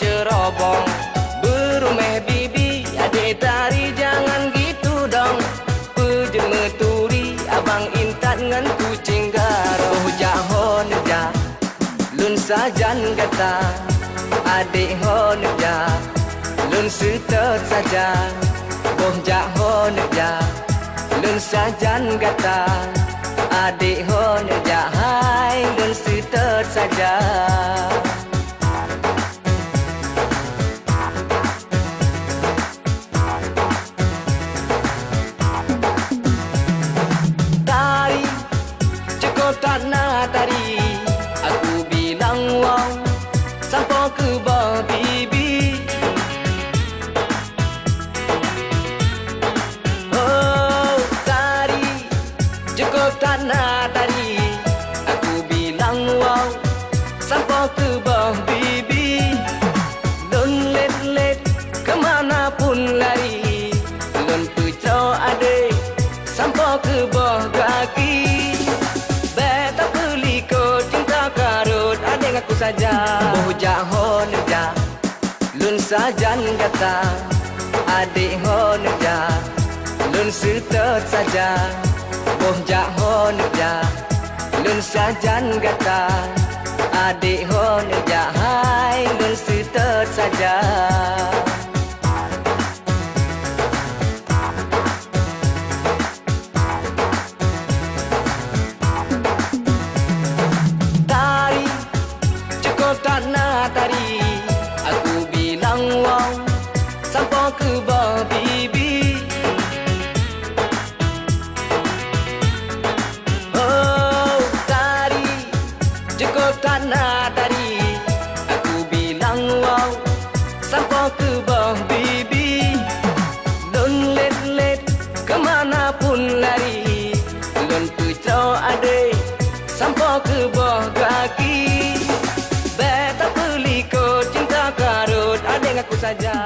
cerobong. Berumeh bibi, adik tari jangan gitu dong. Pejema turi, abang intat ngan kucing garo. Jahon ja, lun sajan gata. Adik hon ja, lun setet saja. Boh jahon ja, lun sajan gata. Adik hon ja, hai lun setet saja. Tari, cukup tak nak tari. Aku bilang wow, sampai ke bawah bibi. Oh, tari, cukup tak nak tari. Aku bilang wow, sampai ke bawah bibi. Lun let kemana pun lari. Lun pucau adik, sampai ke bawah kaki. Beta beli kau cinta karut, adik aku saja. Boh jahon ja, lun sajan gata. Adik hon ja, lun setet saja. Boh jahon ja, lun sajan gata. Adik hon ja, hai lun setet saja. Tari, cukup tak nak tari. Aku bilang wow, sampai ke bawah bibi. Oh, tari, cukup tak nak tari. Aku bilang wow, sampai ke bawah bibi. Lun let kemana pun lari. Lun pucau adik, sampai ke bawah kaki. Beta beli kau cinta karut, adik aku saja.